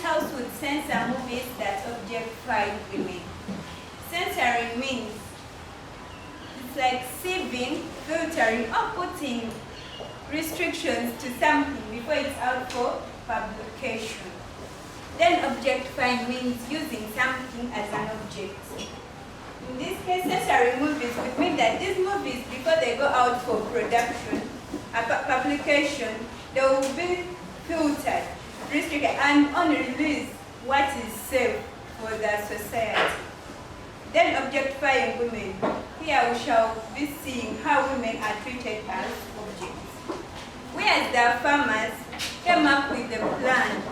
House would censor movies that objectify women. Censoring means it's like sieving, filtering, or putting restrictions to something before it's out for publication. Then objectifying means using something as an object. In this case, censoring movies would mean that these movies, before they go out for production, publication, they will be filtered, restricted, and only release what is safe for the society. Then objectifying women. Here we shall be seeing how women are treated as objects. We as the farmers came up with a plan.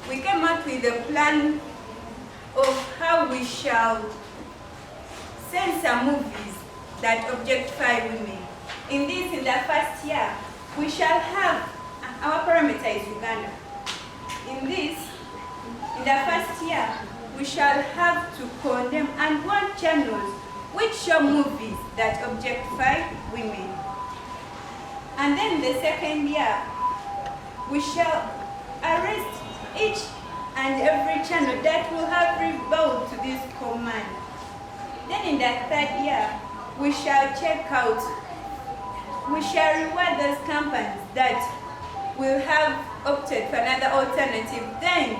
We came up with a plan of how we shall censor movies that objectify women. In the first year, we shall have, our parameter is Uganda. In the first year, we shall have to condemn and warn channels which show movies that objectify women. And then the second year, we shall arrest each and every channel that will have rebelled to this command. Then in the third year, we shall reward those companies that will have opted for another alternative. Then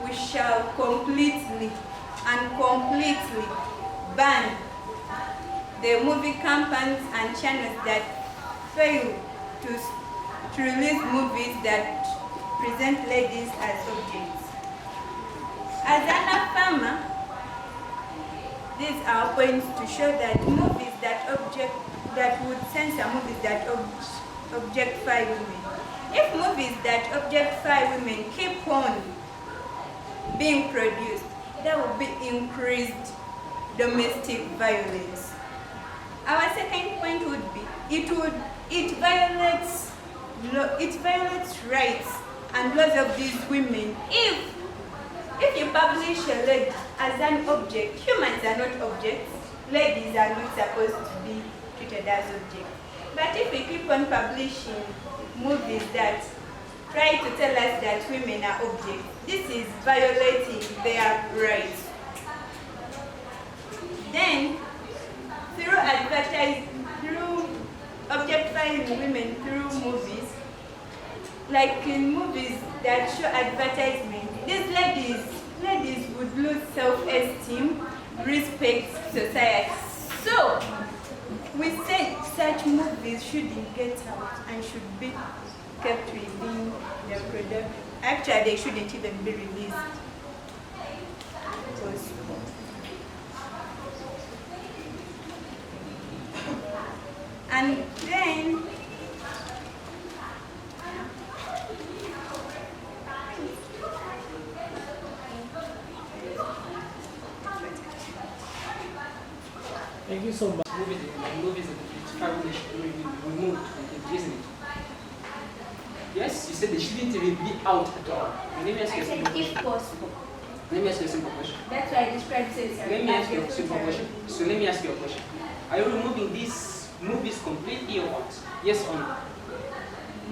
we shall completely ban the movie companies and channels that fail to release movies that present ladies as objects. As a farmer, these are points to show that movies that would censor movies that objectify women. If movies that objectify women keep on being produced, there will be increased domestic violence. Our second point would be it violates rights and laws of these women. If you publish a lady as an object, humans are not objects, ladies are not supposed to be treated as objects. But if we keep on publishing movies that try to tell us that women are objects, this is violating their rights. Then, through objectifying women through movies, like in movies that show advertisement, these ladies would lose self-esteem, respect society. So, we said such movies shouldn't get out and should be kept within their production. Actually, they shouldn't even be released. And then, thank you so much. Movies that should be removed completely, isn't it? Yes, you said they shouldn't even be out at all. Let me ask you a simple question. If possible. Let me ask you a simple question. That's why I described censoring. Let me ask you a simple question. So let me ask you a question. Are you removing these movies completely or what? Yes or no?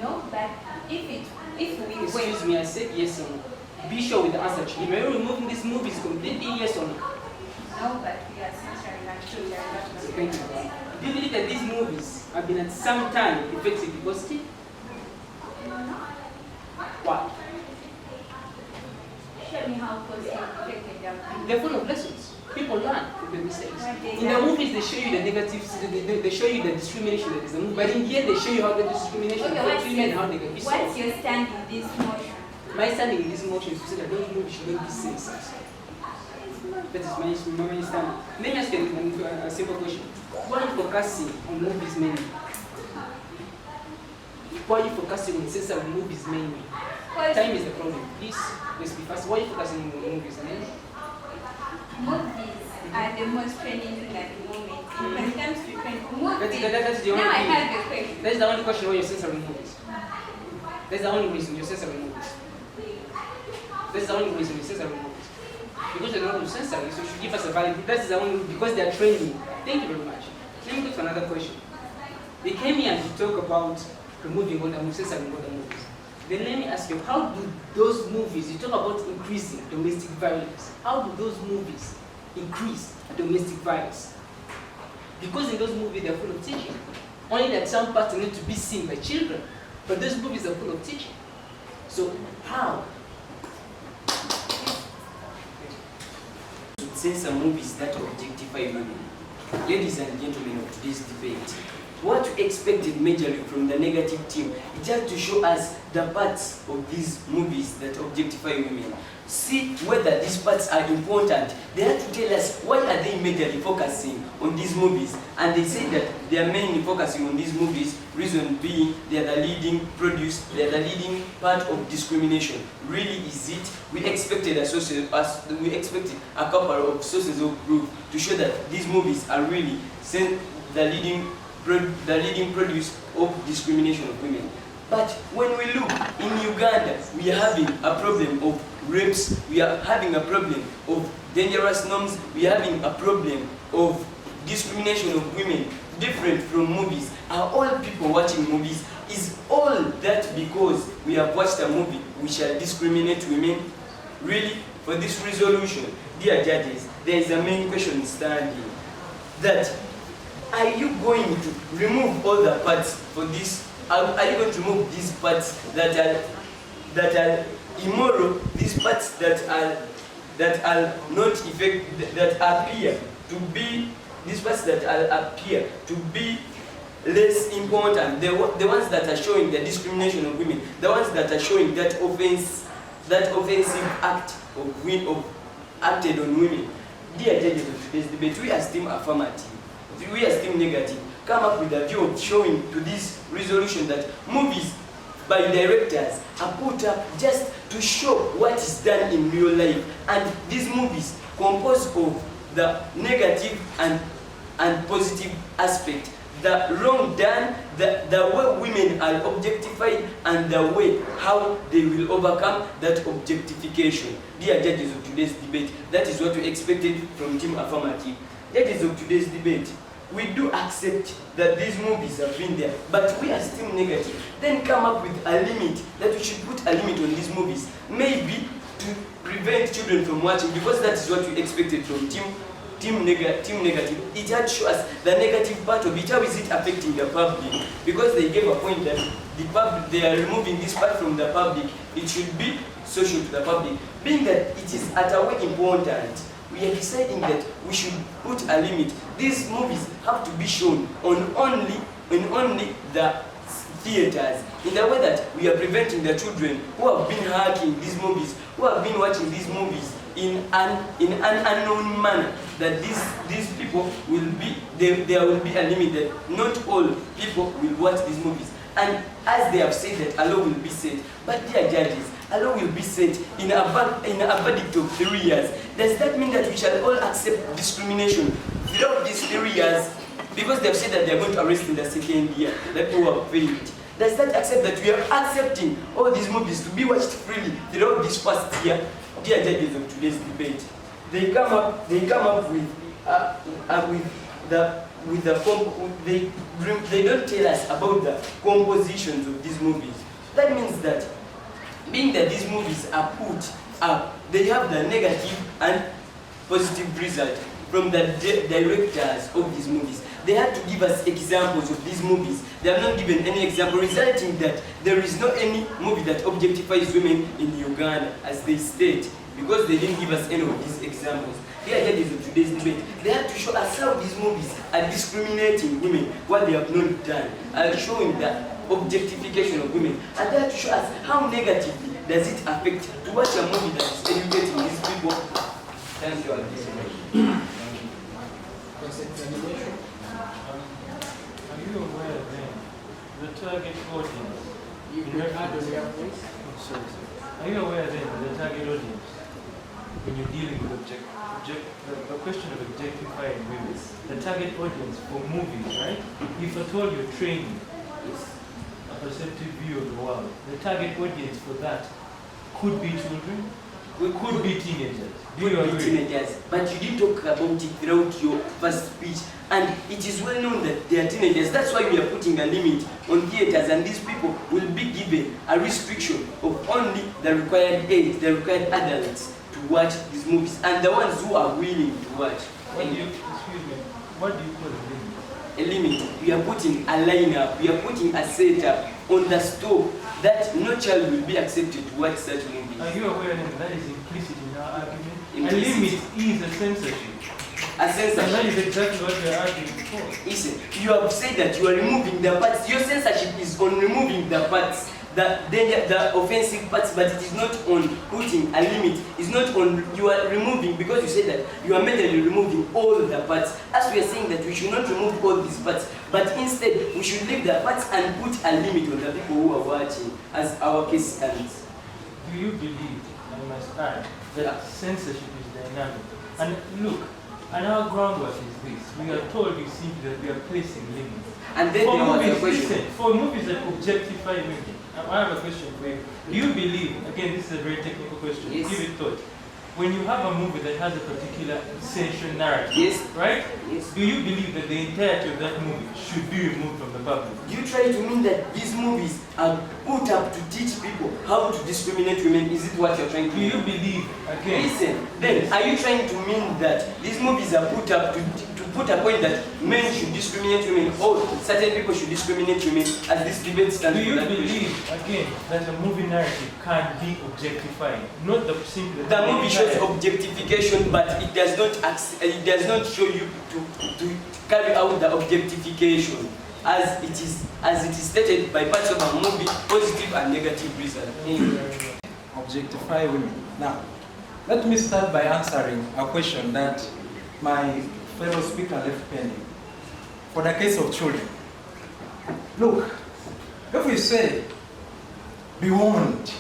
No, but if we Excuse me, I said yes or no. Be sure with the answer. Are you removing these movies completely, yes or no? No, but we are censoring and filtering. Thank you. Do you believe that these movies have been at some time effectively positive? Why? Show me how positive affected them. They're full of lessons. People learn from the mistakes. In the movies, they show you the negatives, they show you the discrimination that is the movie, but in the end, they show you how the discrimination affects women and how they can be solved. What's your stand in this motion? My standing in this motion is to say that those movies shouldn't be censored. That is my stand. Let me ask you a simple question. Why are you focusing on movies mainly? Why are you focusing on censoring movies mainly? Time is the problem. Please, let's be fast. Why are you focusing on movies mainly? Movies are the most trending thing at the moment. When it comes to movies, That's the only now I thing. have a question. That's the only question why you're censoring movies. That's the only reason you're censoring movies. That's the only reason you're censoring movies. Because they don't want to censor it, so you should give us a valid. That's the only because they are training. Thank you very much. Let me go to another question. They came here to talk about removing all the movies, censoring all the movies. Then let me ask you, how do those movies, you talk about increasing domestic violence, how do those movies increase domestic violence? Because in those movies they are full of teaching. Only that some parts need to be seen by children, but those movies are full of teaching. So how? To censor movies that objectify women. Ladies and gentlemen of today's debate, what we expected majorly from the negative team is just to show us the parts of these movies that objectify women. See whether these parts are important. They had to tell us why are they majorly focusing on these movies, and they say that they are mainly focusing on these movies, reason being they are the leading produce, they are the leading part of discrimination. Really is it? We expected a couple of sources of proof to show that these movies are really the leading produce of discrimination of women. But when we look in Uganda, we are having a problem of rapes, we are having a problem of dangerous norms, we are having a problem of discrimination of women, different from movies. Are all people watching movies? Is all that because we have watched a movie we shall discriminate women? Really? For this resolution, dear judges, there is a main question standing. That are you going to remove all the parts for this? Are you going to remove these parts that are immoral, these parts that are not effective, that appear to be, these parts that appear to be less important, the ones that are showing the discrimination of women, the ones that are showing that offensive act of acted on women? Dear judges of today's debate, we are still affirmative, we are still negative. Come up with a view of showing to this resolution that movies by directors are put up just to show what is done in real life, and these movies composed of the negative and positive aspect, the wrong done, the way women are objectified, and the way how they will overcome that objectification. Dear judges of today's debate, that is what we expected from Team Affirmative. Judges of today's debate, we do accept that these movies have been there, but we are still negative. Then come up with a limit, that we should put a limit on these movies, maybe to prevent children from watching, because that is what we expected from team negative. It had to show us the negative part of it. How is it affecting the public? Because they gave a point that the public, they are removing this part from the public. It should be social to the public. Being that it is at a way important, we are deciding that we should put a limit. These movies have to be shown on only the theaters, in the way that we are preventing the children who have been hacking these movies, who have been watching these movies in an unknown manner, that these people will be, there will be a limit that not all people will watch these movies. And as they have said that a law will be set, but dear judges, a law will be set in a verdict of 3 years. Does that mean that we shall all accept discrimination throughout these 3 years? Because they have said that they are going to arrest in the 2nd year, that people have failed. Does that accept that we are accepting all these movies to be watched freely throughout this first year? Dear judges of today's debate, they come up they don't tell us about the compositions of these movies. That means that, being that these movies are put up, they have the negative and positive result from the directors of these movies. They had to give us examples of these movies. They have not given any example, resulting that there is not any movie that objectifies women in Uganda, as they state, because they didn't give us any of these examples. Here judges of today's debate, they had to show us how these movies are discriminating women, what they have not done, are showing the objectification of women, and they had to show us how negatively does it affect to watch a movie that is educating these people. Thank you. Are you aware then the target audience? Are you aware then the target audience when you're dealing with the question of objectifying women? The target audience for movies, right? If at all you're training a perceptive view of the world, the target audience for that could be children, We Could be teenagers. Do could you be agree? teenagers, but you didn't talk about it throughout your first speech. And it is well known that they are teenagers. That's why we are putting a limit on theaters, and these people will be given a restriction of only the required age, the required adults to watch these movies, and the ones who are willing to watch. What do you, excuse me, what do you call a limit? A limit. We are putting a lineup, we are putting a setup on the store that no child will be accepted to watch such movies. Are you aware that that is implicit in our argument? Implicit. A limit is a censorship. A And that censorship. is exactly what we are arguing for. Listen, you have said that you are removing the parts. Your censorship is on removing the parts, the offensive parts, but it is not on putting a limit. It's not on, you are removing, because you said that you are mentally removing all the parts. As we are saying that we should not remove all these parts, but instead we should leave the parts and put a limit on the people who are watching, as our case stands. Do you believe, I must add, that censorship is dynamic? And look, and our groundwork is this. We are told, you see, that we are placing limits. And then For there was a movies, question. listen, for movies that objectify women, I have a question for you. Do you believe, again, this is a very technical question, Yes. give it thought. When you have a movie that has a particular essential narrative, Yes. right? Yes. Do you believe that the entirety of that movie should be removed from the public? You try to mean that these movies are put up to teach people how to discriminate women? Is it what you're trying to Do you do? believe, again? Listen, then are you trying to mean that these movies are put up to put a point that men should discriminate women, or certain people should discriminate women, as this debate stands Do for you that question? believe, again, that a movie narrative can be objectifying? Not the simple... The movie shows objectification, but it does not show you to carry out the objectification as it is stated by parts of a movie, positive and negative reason. Objectify women. Now, let me start by answering a question that my fellow speaker left pending. For the case of children, look, if we say beyond,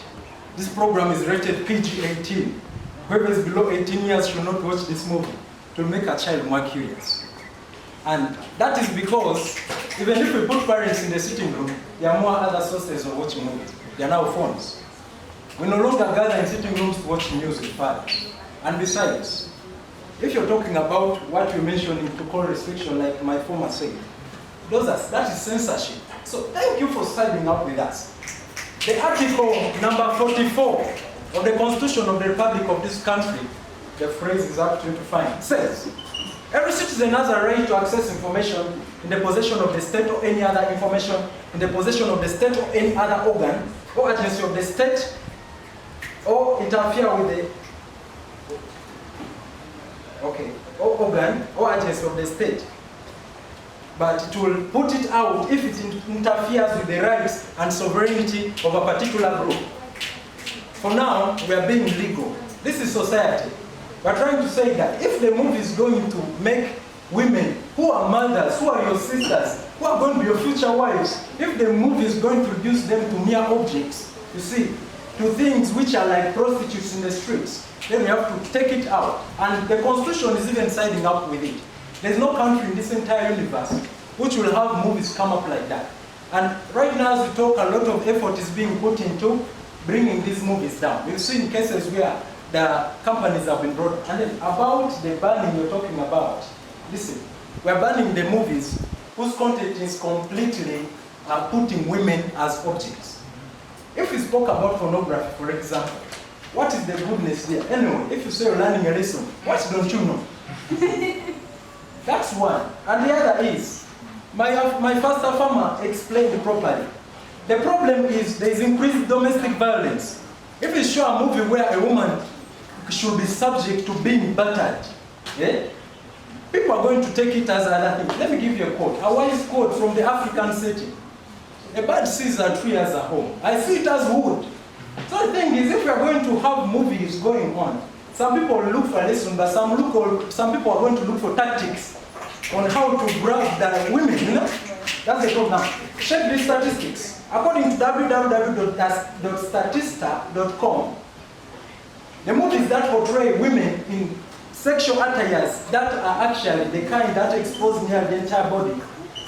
this program is rated PG-18, whoever is below 18 years should not watch this movie, to make a child more curious. And that is because even if we put parents in the sitting room, there are more other sources of watching movies. There are now phones. We no longer gather in sitting rooms to watch news with fathers. And besides, if you're talking about what you mentioned in to call restriction, like my former said, that is censorship. So thank you for siding up with us. The article number 44 of the Constitution of the Republic of this country, the phrase is up to you to find, says, every citizen has a right to access information in the possession of the state or any other information in the possession of the state or any other organ or agency of the state, or interfere with the or organ or agency of the state. But it will put it out if it interferes with the rights and sovereignty of a particular group. For now, we are being legal. This is society. We are trying to say that if the movie is going to make women who are mothers, who are your sisters, who are going to be your future wives, if the movie is going to reduce them to mere objects, you see, to things which are like prostitutes in the streets, then we have to take it out. And the Constitution is even siding up with it. There's no country in this entire universe which will have movies come up like that. And right now as we talk, a lot of effort is being put into bringing these movies down. We've seen cases where the companies have been brought. And then about the banning you're talking about, listen, we're banning the movies whose content is completely putting women as objects. If we spoke about pornography, for example, what is the goodness there? Anyway, if you say you're learning a lesson, what don't you know? That's one. And the other is, my first farmer explained it properly. The problem is there is increased domestic violence. If you show a movie where a woman should be subject to being battered, people are going to take it as another thing. Let me give you a quote, a wise quote from the African setting. A bird sees a tree as a home. I see it as wood. So the thing is, if we are going to have movies going on, some people look for a lesson, but some people are going to look for tactics on how to grab the women, you know? That's the problem now. Check these statistics. According to www.statista.com, the movies that portray women in sexual attires that are actually the kind that expose near the entire body,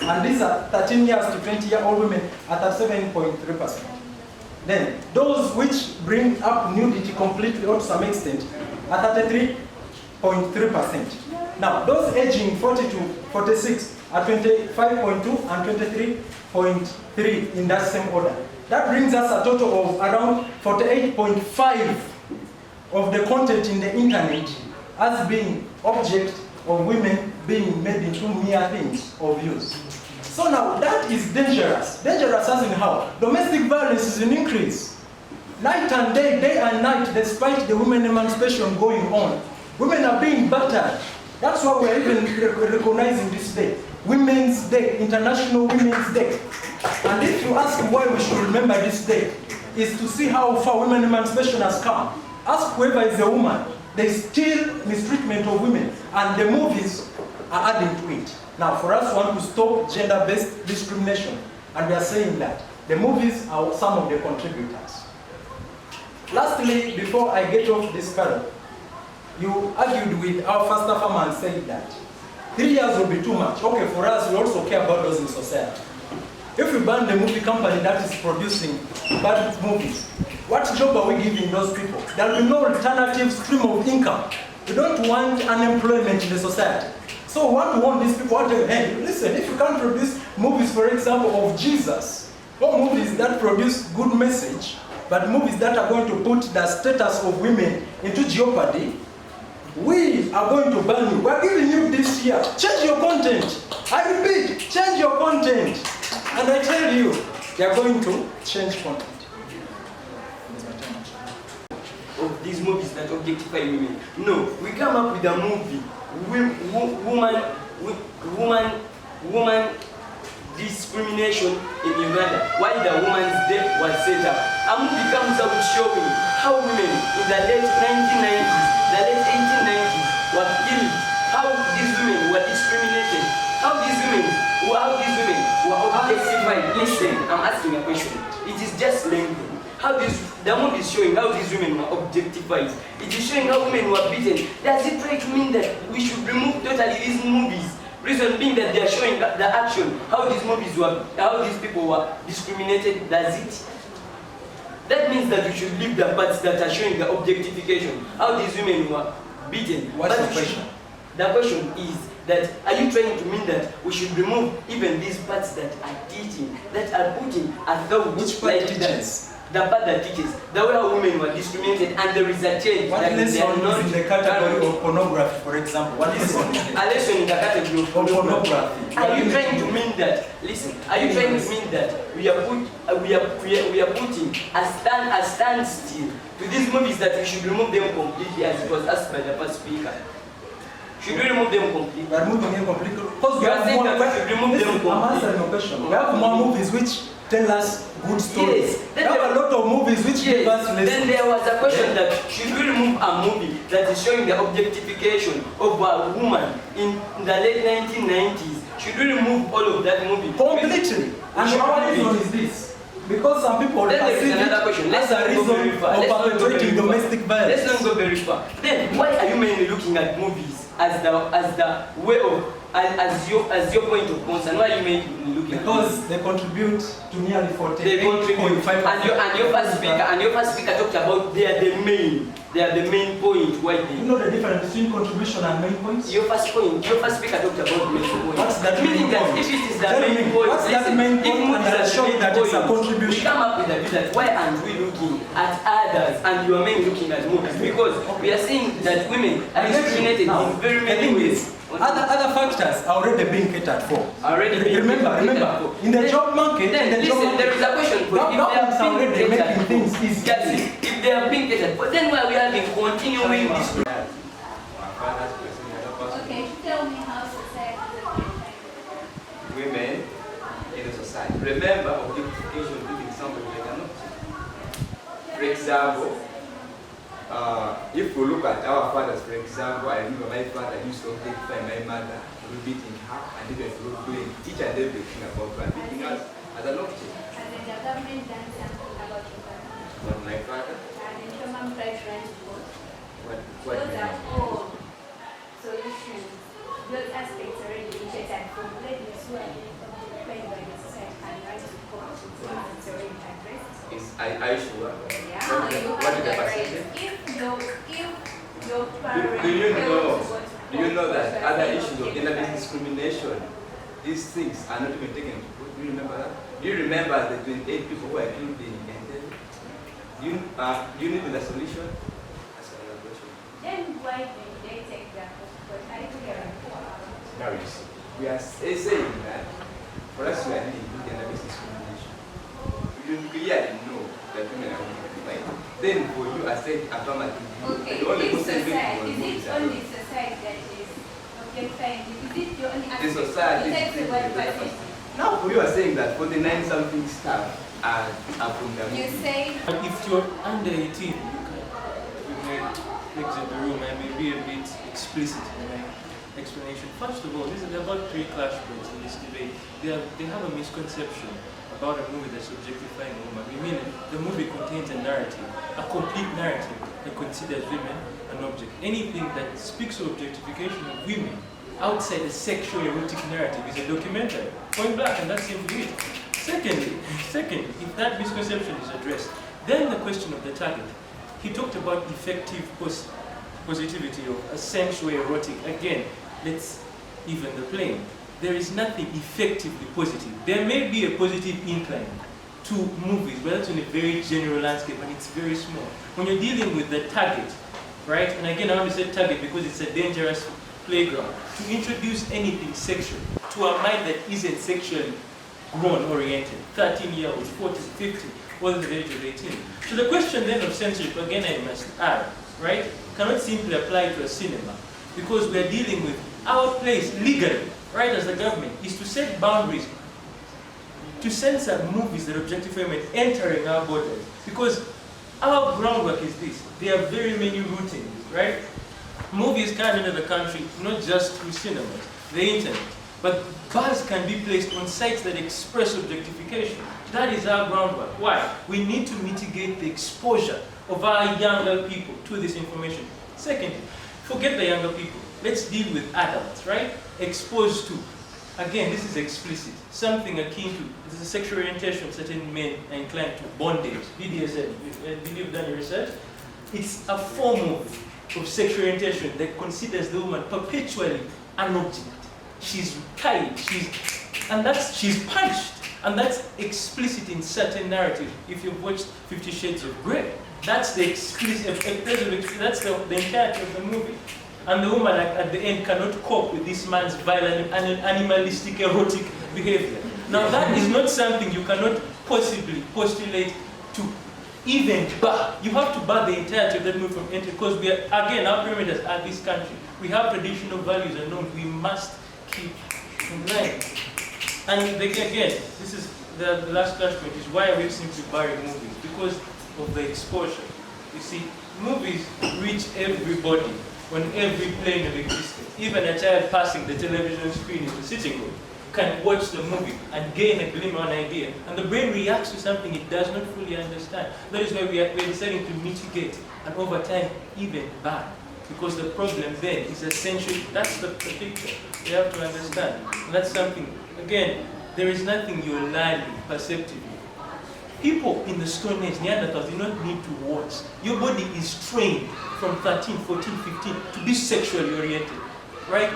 and these are 13 years to 20-year-old women at 7.3%. Then those which bring up nudity completely or to some extent are 33.3%. Now those aging 40 to 46 are 25.2 and 23.3 in that same order. That brings us a total of around 48.5 of the content in the internet as being object of women being made into mere things of use. So now that is dangerous. Dangerous as in how? Domestic violence is in increase. Night and day, day and night, despite the women emancipation going on. Women are being battered. That's why we're even recognizing this day. Women's Day, International Women's Day. And if you ask why we should remember this day, is to see how far women emancipation has come. Ask whoever is a woman, there is still mistreatment of women, and the movies are adding to it. Now, for us, we want to stop gender-based discrimination, and we are saying that the movies are some of the contributors. Lastly, before I get off this panel, you argued with our first farmer and said that 3 years will be too much. Okay, for us, we also care about those in society. If we ban the movie company that is producing bad movies, what job are we giving those people? There will be no alternative stream of income. We don't want unemployment in the society. So what we want these people to hey, listen, if you can't produce movies, for example, of Jesus, or movies that produce good message, but movies that are going to put the status of women into jeopardy, we are going to ban you. We are giving you this year. Change your content. I repeat, change your content. And I tell you, they are going to change content. Of these movies that objectify women. No, we come up with a movie, woman discrimination in Uganda. Why the woman's death was set up. A movie comes out showing how women in the late 1990s, the late 1890s were killed, how these women were discriminated, how these women were objectified. Listen, I'm asking a question. It is just lengthy. The movie is showing how these women were objectified. It is showing how women were beaten. Does it try to mean that we should remove totally these movies? Reason being that they are showing the action, how these people were discriminated. Does it? That means that we should leave the parts that are showing the objectification, how these women were beaten. What's the question? The question is that, are you trying to mean that we should remove even these parts that are teaching, that are putting as though which part teaches? The part that teaches, the way how women were discriminated, and there is a change. What lesson is in the category of pornography, for example? What is a lesson in the category of pornography? Are you trying to mean that? Listen, are you trying to mean that we are putting a standstill to these movies, that we should remove them completely, as it was asked by the first speaker? Should we remove them completely? We are removing them completely. Because we are saying that we should remove them completely. I'm answering your question. We have more movies which tell us good stories. Yes. There are a lot of movies which give us lessons. Then there was a question that should we remove a movie that is showing the objectification of a woman in the late 1990s? Should we remove all of that movie? Completely. And our reason is this. Because some people perceive it as a reason of perpetuating domestic violence. Let's not go very far. Then why are you mainly looking at movies as the way of as your point of concern? Why are you mainly looking at because they contribute to nearly 40. They contribute. And your first speaker talked about they are the main point. Why they? You know the difference between contribution and main points? Your first speaker talked about main point. What's that meaning main that point? if it is the main point, what's that main point? And I'll show you that it's a contribution. We come up with a view that why aren't we looking at others and you are mainly looking at movies? Because we are seeing that women are discriminated in very many ways. Other factors are already being catered for. Remember, in the job market, there is a question for governments are already making things easy. If they are being catered for, then why are we having continuing this? Okay, tell me how society women in the society. Remember, objectification giving somebody they cannot. For example, if we look at our fathers, for example, I remember my father used to objectify my mother, beating her, and even doing each and everything about her, beating us as an object. and then the government done something about your father. Not my father. And then your mom tried to run to court. What Those are all solutions. Those aspects already rejected from ladies who are being objectified by the society and run to court. So it's already addressed. Are you sure? Yeah, What is you the have the percentage? right. If your parent Do you know? tells what Do you know that to other say issues of objectify. gender-based discrimination, these things are not even taken into account? Do you remember that? Do you remember the 28 people who were killed in Entebbe? Do you need the solution? That's another question. Then why did they take that? Because I hear Now you see, we are saying that for us to admit gender-based discrimination, you clearly know that women are objectified. Then for you as said affirmative, okay, the only this person society, going is it only society that is objectifying? Is it your only the society besides the is word different. percentage? Now for you are saying that 49-something staff are from the You say But if you're under 18, you may exit the room. I may be a bit explicit in my explanation. First of all, there are about 3 clash points in this debate. They have a misconception about a movie that's objectifying a woman. We mean the movie contains a narrative, a complete narrative that considers women an object. Anything that speaks of objectification of women outside the sexual erotic narrative is a documentary. Point blank, and that's simply it. Secondly, if that misconception is addressed, then the question of the target. He talked about effective positivity of a sensual erotic. Again, let's even the plane. There is nothing effectively positive. There may be a positive incline to movies, but that's in a very general landscape, and it's very small. When you're dealing with the target, right? And again, I want to say target because it's a dangerous playground. To introduce anything sexual to a mind that isn't sexually grown oriented, 13-year-olds, 40, 50, all the age of 18. So the question then of censorship, again I must add, right, cannot simply apply to a cinema because we are dealing with our place legally, right, as the government, is to set boundaries, to censor movies that objectify women entering our borders. Because our groundwork is this. There are very many routines, right? Movies come into the country not just through cinemas, the internet, but bars can be placed on sites that express objectification. That is our groundwork. Why? We need to mitigate the exposure of our younger people to this information. Secondly, forget the younger people. Let's deal with adults, right? Exposed to, again, this is explicit, something akin to, this is a sexual orientation certain men are inclined to, bondage, BDSM. Did you've done your research? It's a form of sexual orientation that considers the woman perpetually an object. She's tied, she's punished. And that's explicit in certain narratives. If you've watched 50 Shades of Grey, that's the explicit, that's the entirety of the movie. And the woman at the end cannot cope with this man's violent, animalistic, erotic behavior. Now that is not something you cannot possibly postulate to even bar. You have to bar the entirety of that movie from entry because we are, again, our parameters are this country. We have traditional values and norms we must keep in line. And again, this is the last clash point is why are we simply barring movies? Because of the exposure. You see, movies reach everybody on every plane of existence. Even a child passing the television screen in the sitting room can watch the movie and gain a glimmer, an idea. And the brain reacts to something it does not fully understand. That is why we're deciding to mitigate and over time even ban. Because the problem then is essentially, that's the picture. You have to understand. And that's something, again, there is nothing you're learning perceptively. People in the Stone Age, Neanderthals, do not need to watch. Your body is trained from 13, 14, 15 to be sexually oriented. Right?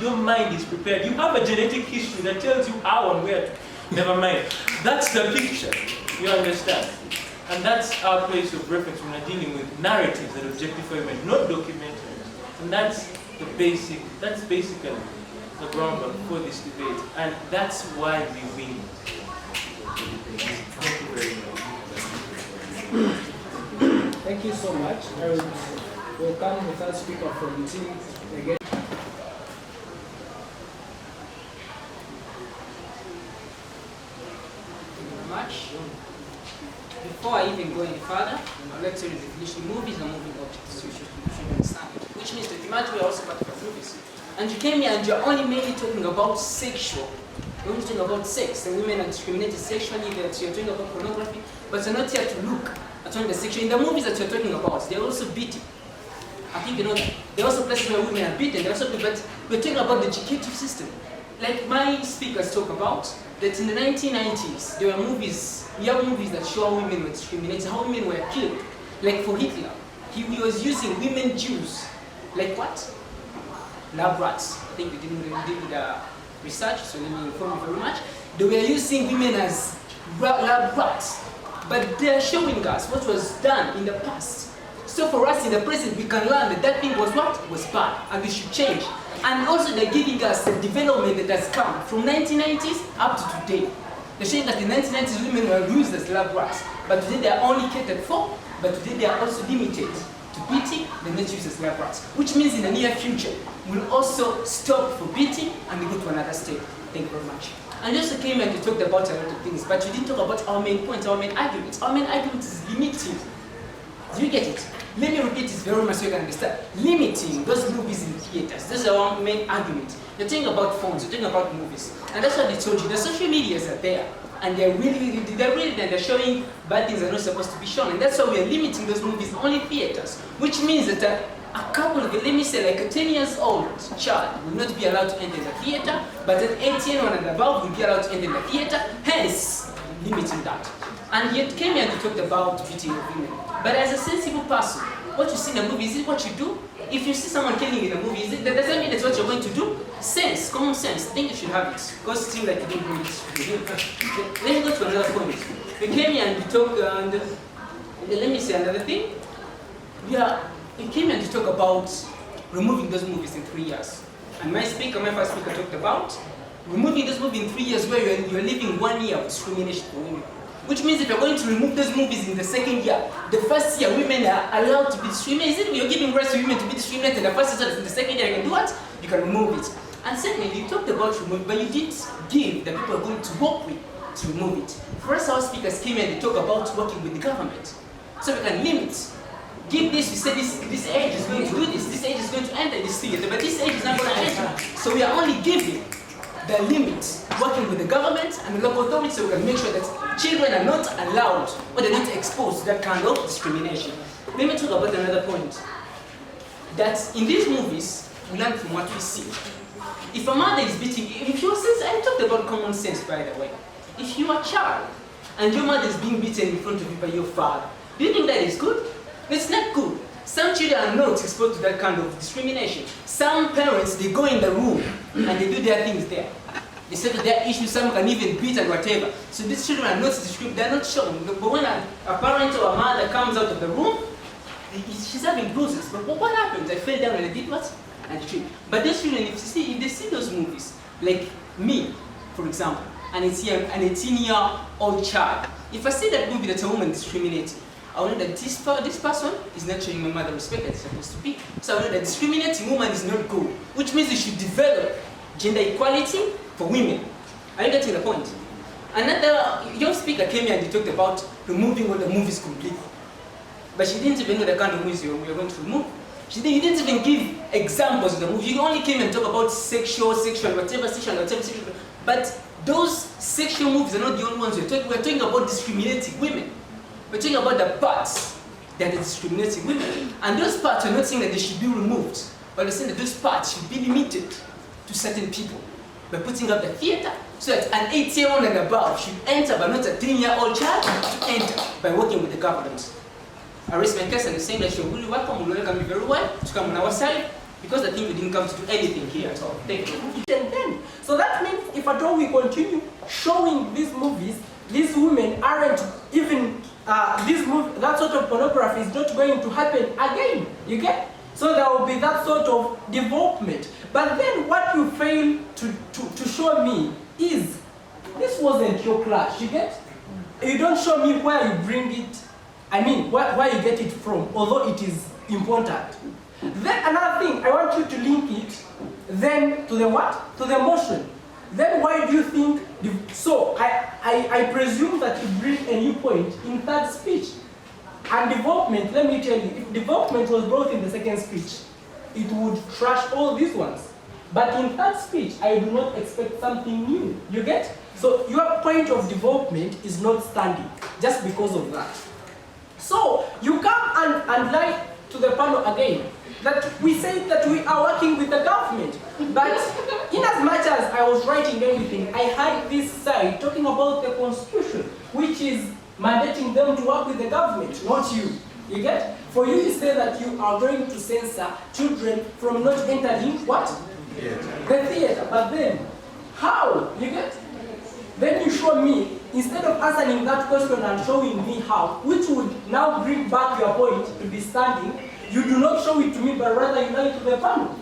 Your mind is prepared. You have a genetic history that tells you how and where to. Never mind. That's the picture. You understand? And that's our place of reference when we're dealing with narratives that objectify women, not documentaries. And that's basically the groundwork for this debate. And that's why we win. Thank you very much. Thank you so much. I will welcome the third speaker from the team again. Much. Before I even go any further, let's say the definition. Movies are moving objects, you should understand it. Which means documentary are also part of movies. And you came here and you're only mainly talking about sexual. You're only talking about sex, and women are discriminated sexually, that you're talking about pornography, but you're not here to look at only the sexual. In the movies that you're talking about, they're also beating. I think you know that. There are also places where women are beaten, but we're talking about the educative system. Like my speakers talk about, that in the 1990s, there were movies, young movies that show how women were discriminated, how women were killed. Like for Hitler, he was using women Jews. Like what? Lab rats. I think we didn't do the research, so let me inform you very much. They were using women as lab rats. But they're showing us what was done in the past. So for us in the present, we can learn that that thing was what? Was bad, and we should change. And also they're giving us the development that has come from 1990s up to today. They're showing that in the 1990s women were used as lab rats, but today they are only catered for, but today they are also limited to beating, they're not used as lab rats. Which means in the near future, we'll also stop for beating and we go to another step. Thank you very much. And you also came and you talked about a lot of things, but you didn't talk about our main point, our main argument. Our main argument is limiting. Do you get it? Let me repeat this very much so you can understand. Limiting those movies in theaters. This is our main argument. You're talking about phones, you're talking about movies. And that's what they told you. The social medias are there. And they're showing bad things that are not supposed to be shown. And that's why we are limiting those movies only theaters. Which means that a couple of, let me say like a 10 years old child will not be allowed to enter the theater, but at 18 and above will be allowed to enter the theater, hence limiting that. And yet came here and talked about beating of women. But as a sensible person, what you see in a movie, is it what you do? If you see someone killing in a movie, that doesn't mean that's what you're going to do. Sense, common sense, I think you should have it. Because it seems like you don't do it. Let me go to another point. We came here and we talked, and let me say another thing. We came here to talk about removing those movies in 3 years. And my first speaker talked about removing those movies in 3 years where you're living 1 year of discrimination for women. Which means if you're going to remove those movies in the second year, the first year women are allowed to be discriminated. You're giving rights to women to be discriminated in the first year, in the second year you can do what? You can remove it. And secondly, you talked about removing, but you didn't give the people are going to work with to remove it. First, our speakers came and they talk about working with the government. So we can limit. Give this, we say this age is going to do this age is going to enter this theater, but this age is not going to enter. So we are only giving the limit, working with the government and the local authorities so we can make sure that children are not allowed or they're not exposed to that kind of discrimination. Let me talk about another point. That in these movies, we learn from what we see. If a mother is beating, if you sense, I talked about common sense by the way. If you are a child and your mother is being beaten in front of you by your father, do you think that is good? It's not good. Some children are not exposed to that kind of discrimination. Some parents, they go in the room and they do their things there. They settle their issues, some can even beat and whatever. So these children are not discriminated, they're not shown. But when a parent or a mother comes out of the room, she's having bruises. But what happens? I fell down and I did what? And tripped. But those children, if they see those movies, like me, for example, an 18-year-old child, if I see that movie that a woman discriminated, I know that this person is not showing my mother respect that it's supposed to be. So I know that discriminating woman is not good, which means we should develop gender equality for women. Are you getting the point? Another young speaker came here and he talked about removing all the movies completely. But she didn't even know the kind of movies we were going to remove. You didn't even give examples of the movie. You only came and talked about sexual, whatever. But those sexual movies are not the only ones we're talking about discriminating women. We're talking about the parts that are discriminating women. And those parts are not saying that they should be removed, but we're saying that those parts should be limited to certain people. By putting up the theater, so that an 8-year-old and above should enter, but not a 10-year-old child to enter by working with the government. I raise my case and saying that you're really welcome, we welcome you very well to come on our side, because I think we didn't come to do anything here at all. Thank you. And then, so that means if at all we continue showing these movies, these women aren't even, that sort of pornography is not going to happen again, you get? So there will be that sort of development. But then what you fail to show me is, this wasn't your clash, you get? You don't show me where you bring it, where you get it from, although it is important. Then another thing, I want you to link it then to the what? To the motion. Then why do you think, so I presume that you bring a new point in third speech. And development, let me tell you, if development was brought in the second speech, it would trash all these ones. But in third speech, I do not expect something new. You get? So your point of development is not standing just because of that. So you come and lie to the panel again that we say that we are working with the government, but in as much as I was writing everything, I had this side talking about the constitution, which is mandating them to work with the government, not you. You get? For you to say that you are going to censor children from not entering what? The theater. But then, how? You get? Then you show me, instead of answering that question and showing me how, which would now bring back your point to be standing, you do not show it to me, but rather you lie to the panel.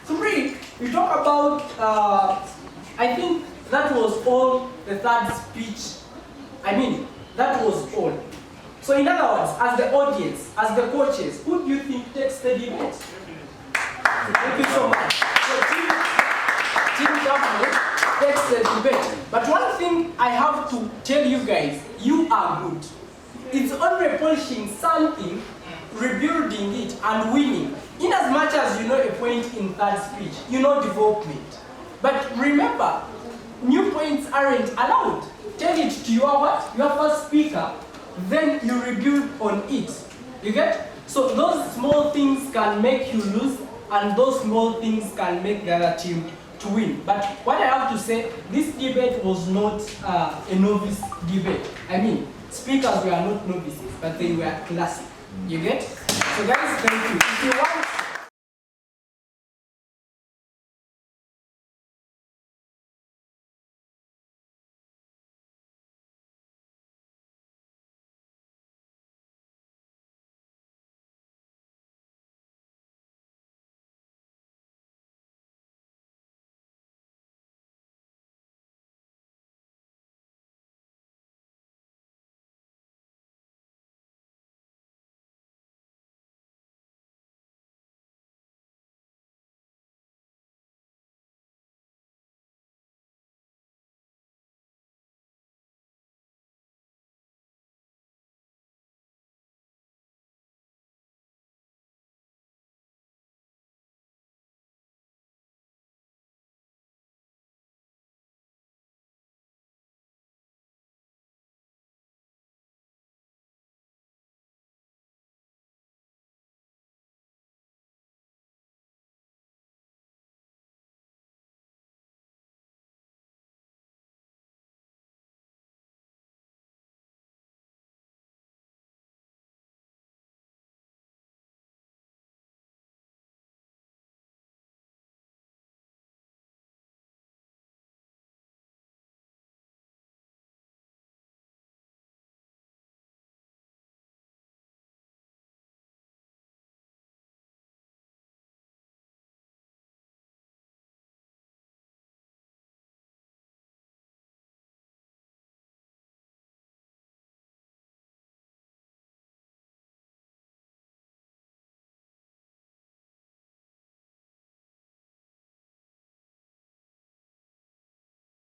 3, you talk about, I think that was all the third speech. I mean, that was all. So in other words, as the audience, as the coaches, who do you think takes the debate? Thank you so much. So team government takes the debate. But one thing I have to tell you guys, you are good. It's only polishing something, rebuilding it, and winning. In as much as you know a point in third speech, you know development. But remember, new points aren't allowed. Tell it to your what? Your first speaker, then you rebuild on it. You get? So those small things can make you lose, and those small things can make the other team to win. But what I have to say, this debate was not a novice debate. I mean, speakers were not novices, but they were classic. You get? So guys, thank you. If you want